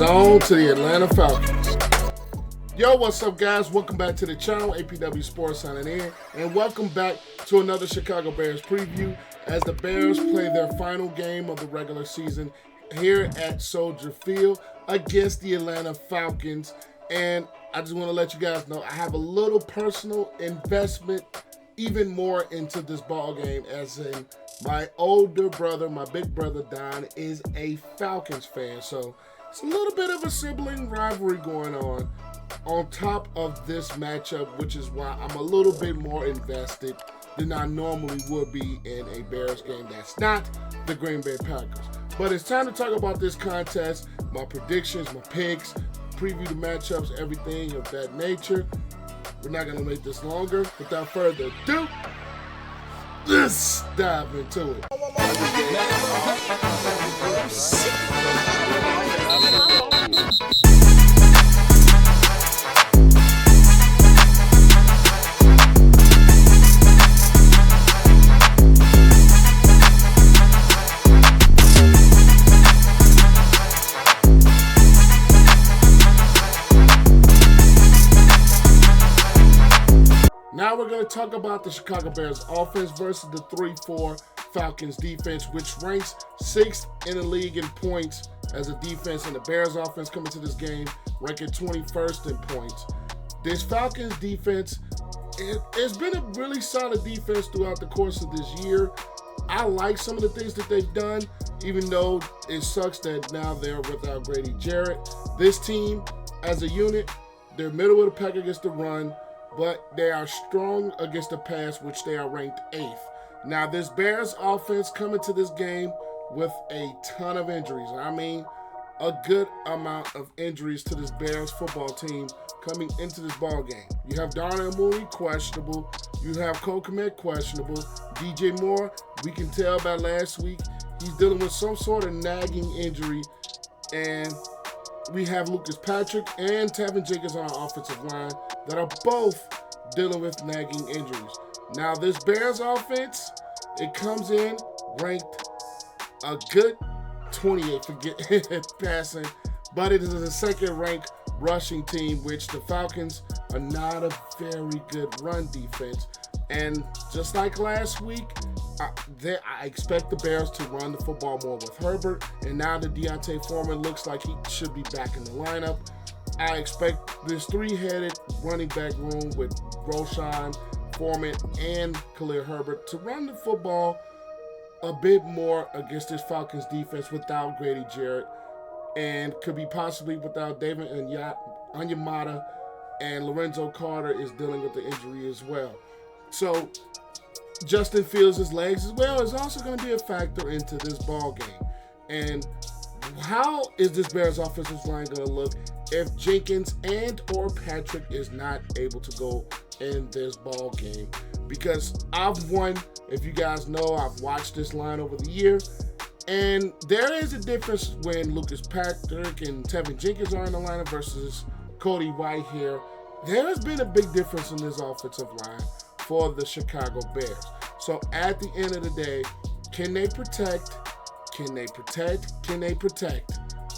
zone to the Atlanta Falcons. Yo, what's up, guys? Welcome back to the channel. APWSPORTS signing in, and welcome back to another Chicago Bears preview as the Bears play their final game of the regular season here at Soldier Field against the Atlanta Falcons. And I just want to let you guys know I have a little personal investment even more into this ball game, as in my older brother, my big brother Don, is a Falcons fan. So it's a little bit of a sibling rivalry going on top of this matchup, which is why I'm a little bit more invested than I normally would be in a Bears game that's not the Green Bay Packers. But it's time to talk about this contest, my predictions, my picks, preview the matchups, everything of that nature. We're not going to make this longer. Without further ado, let's dive into it. Now we're going to talk about the Chicago Bears offense versus the 3-4 Falcons defense, which ranks 6th in the league in points as a defense, and the Bears offense coming to this game ranking 21st in points. This Falcons defense, it's been a really solid defense throughout the course of this year. I like some of the things that they've done, even though it sucks that now they're without Grady Jarrett. This team, as a unit, they're middle of the pack against the run, but they are strong against the pass, which they are ranked 8th. Now, this Bears offense coming to this game with a ton of injuries. I mean, a good amount of injuries to this Bears football team coming into this ball game. You have Darnell, Mooney, questionable. You have Kmet, questionable. DJ Moore, we can tell by last week, he's dealing with some sort of nagging injury. And we have Lucas Patrick and Tevin Jenkins on our offensive line that are both dealing with nagging injuries. Now, this Bears offense, it comes in ranked a good 28 for passing, but it is a second-ranked rushing team, which the Falcons are not a very good run defense. And just like last week, I expect the Bears to run the football more with Herbert, and now that Foreman looks like he should be back in the lineup, I expect this three-headed running back room with Roshan, Foreman, and Khalil Herbert to run the football a bit more against this Falcons defense without Grady Jarrett, and could be possibly without David Onyemata, and Lorenzo Carter is dealing with the injury as well. So Justin Fields' legs as well is also going to be a factor into this ball game. And how is this Bears offensive line going to look if Jenkins and or Patrick is not able to go in this ball game? Because if you guys know, I've watched this line over the years, and there is a difference when Lucas Patrick and Tevin Jenkins are in the lineup versus Cody Whitehair. There has been a big difference in this offensive line for the Chicago Bears. So at the end of the day, can they protect? Can they protect? Can they protect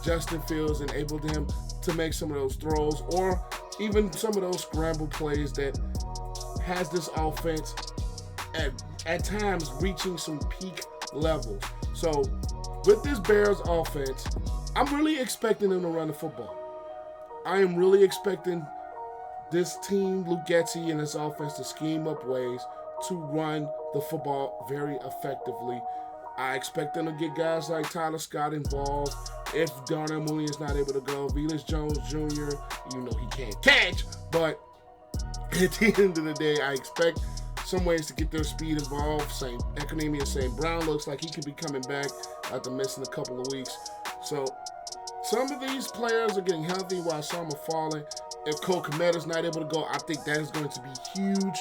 Justin Fields and enable them to make some of those throws, or even some of those scramble plays that has this offense at times reaching some peak levels? So with this Bears offense, I'm really expecting them to run the football. I am really expecting this team, Luke Getsy, and this offense to scheme up ways to run the football very effectively. I expect them to get guys like Tyler Scott involved. If Darnell Mooney is not able to go, Velus Jones Jr., you know he can't catch, but at the end of the day, I expect some ways to get their speed involved. Economia St. Brown looks like he could be coming back after missing a couple of weeks. So some of these players are getting healthy while some are falling. If Kmet is not able to go, I think that is going to be huge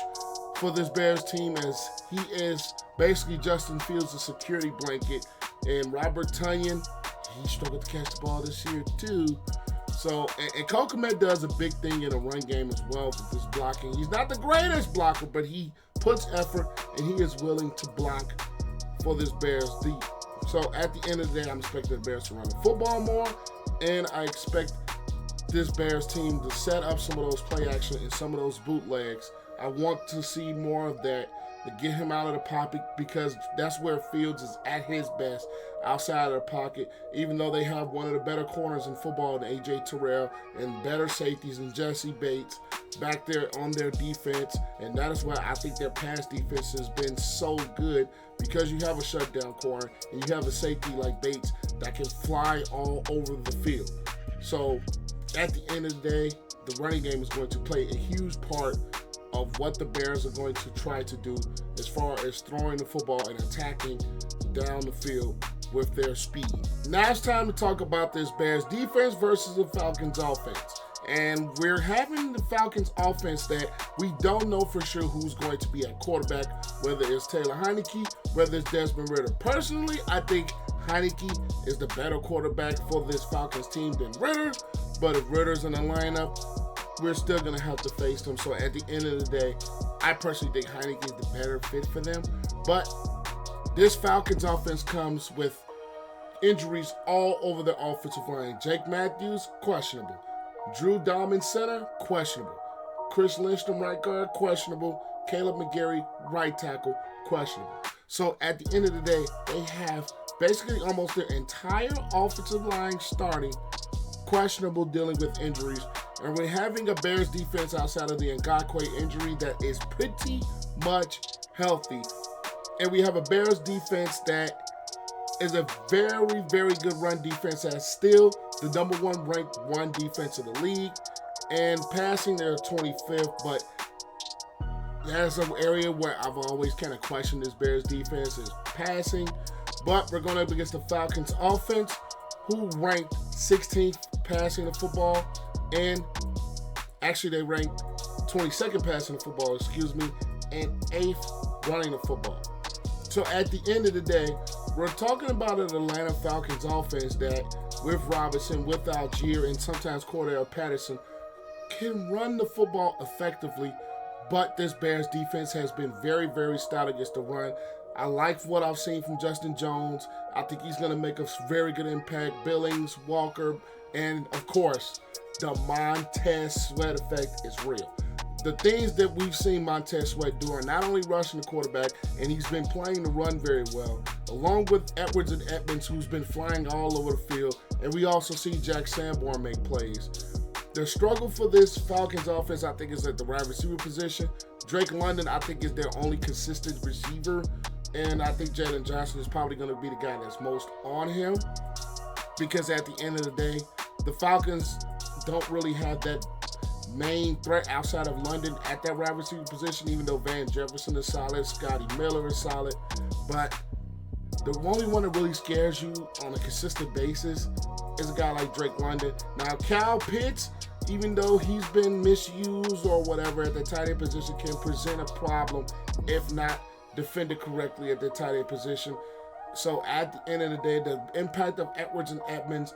for this Bears team, as he is basically Justin Fields' security blanket. And Robert Tonyan, he struggled to catch the ball this year too. So, and Kmet does a big thing in a run game as well with this blocking. He's not the greatest blocker, but he puts effort and he is willing to block for this Bears deep. So at the end of the day, I'm expecting the Bears to run the football more And I expect this Bears team to set up some of those play action and some of those bootlegs. I want to see more of that, to get him out of the pocket, because that's where Fields is at his best, outside of the pocket, even though they have one of the better corners in football than A.J. Terrell and better safeties than Jesse Bates back there on their defense. And that is why I think their pass defense has been so good, because you have a shutdown corner and you have a safety like Bates that can fly all over the field. So at the end of the day, the running game is going to play a huge part of what the Bears are going to try to do as far as throwing the football and attacking down the field with their speed. Now it's time to talk about this Bears defense versus the Falcons offense. And we're having the Falcons offense that we don't know for sure who's going to be at quarterback, whether it's Taylor Heinicke, whether it's Desmond Ridder. Personally, I think Heinicke is the better quarterback for this Falcons team than Ridder, but if Ridder's in the lineup, we're still going to have to face them. So at the end of the day, I personally think Heinicke is the better fit for them. But this Falcons offense comes with injuries all over the offensive line. Jake Matthews, questionable. Drew Dahlman, center, questionable. Chris Lindstrom, right guard, questionable. Caleb McGarry, right tackle, questionable. So at the end of the day, they have basically almost their entire offensive line starting questionable, dealing with injuries. And we're having a Bears defense outside of the Ngakoue injury that is pretty much healthy. And we have a Bears defense that is a very, very good run defense, that's still the number one ranked run defense in the league. And passing, they're 25th, but that's an area where I've always kind of questioned this Bears defense is passing. But we're going up against the Falcons offense, who ranked 16th passing the football, and actually they ranked 22nd passing the football, and 8th running the football. So at the end of the day, we're talking about an Atlanta Falcons offense that with Robinson, with Algier, and sometimes Cordell Patterson can run the football effectively, but this Bears defense has been very, very stout against the run. I like what I've seen from Justin Jones. I think he's going to make a very good impact. Billings, Walker, and of course, the Montez Sweat effect is real. The things that we've seen Montez Sweat do are not only rushing the quarterback, and he's been playing the run very well, along with Edwards and Edmunds, who's been flying all over the field, and we also see Jack Sanborn make plays. The struggle for this Falcons offense, I think, is at the wide receiver position. Drake London, I think, is their only consistent receiver, and I think Jalen Johnson is probably going to be the guy that's most on him, because at the end of the day, the Falcons don't really have that main threat outside of London at that wide receiver position, even though Van Jefferson is solid, Scotty Miller is solid. But the only one that really scares you on a consistent basis is a guy like Drake London. Now, Kyle Pitts, even though he's been misused or whatever at the tight end position, can present a problem if not defended correctly at the tight end position. So at the end of the day, the impact of Edwards and Edmunds,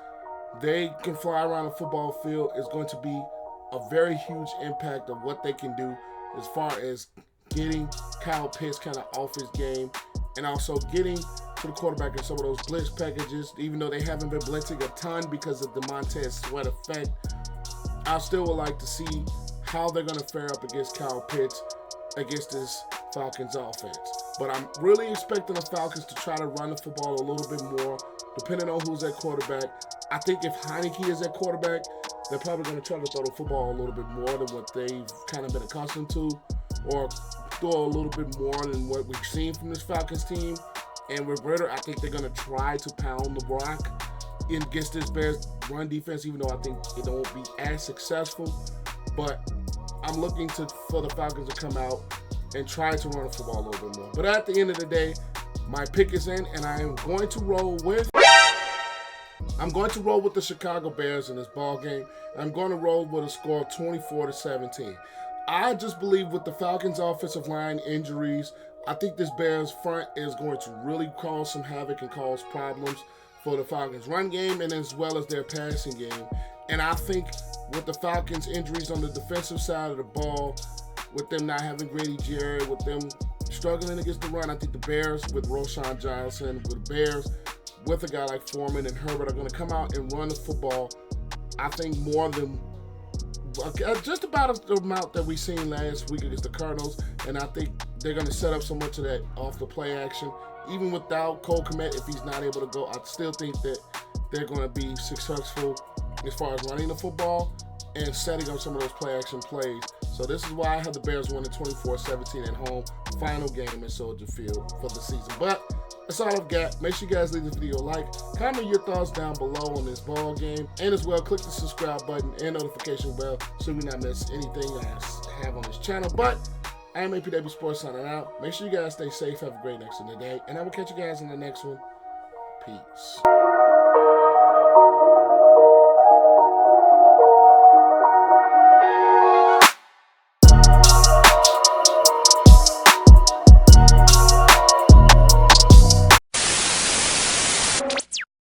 they can fly around the football field, is going to be a very huge impact of what they can do as far as getting Kyle Pitts kind of off his game, and also getting to the quarterback in some of those blitz packages. Even though they haven't been blitzing a ton because of the Montez Sweat effect, I still would like to see how they're going to fare up against Kyle Pitts against this Falcons offense. But I'm really expecting the Falcons to try to run the football a little bit more, depending on who's at quarterback. I think if Heinicke is at quarterback, they're probably going to try to throw the football a little bit more than what they've kind of been accustomed to, or throw a little bit more than what we've seen from this Falcons team. And with Ridder, I think they're going to try to pound the rock against this Bears run defense, even though I think it won't be as successful. But I'm looking for the Falcons to come out and try to run the football a little bit more. But at the end of the day, my pick is in, and I am going to roll with the Chicago Bears in this ball game. I'm going to roll with a score of 24-17. I just believe with the Falcons' offensive line injuries, I think this Bears front is going to really cause some havoc and cause problems for the Falcons' run game and as well as their passing game. And I think with the Falcons' injuries on the defensive side of the ball, with them not having Grady Jarrett, with them struggling against the run, I think the Bears with Roshan Johnson, with the Bears with a guy like Foreman and Herbert are going to come out and run the football, I think, more than just about the amount that we seen last week against the Cardinals. And I think they're going to set up so much of that off the play action. Even without Kmet, if he's not able to go, I still think that they're going to be successful as far as running the football and setting up some of those play action plays. So this is why I have the Bears winning 24-17 at home. Final game at Soldier Field for the season. But that's all I've got. Make sure you guys leave this video a like. Comment your thoughts down below on this ball game. And as well, click the subscribe button and notification bell so we not miss anything I have on this channel. But I am APW Sports signing out. Make sure you guys stay safe. Have a great next day. And I will catch you guys in the next one. Peace.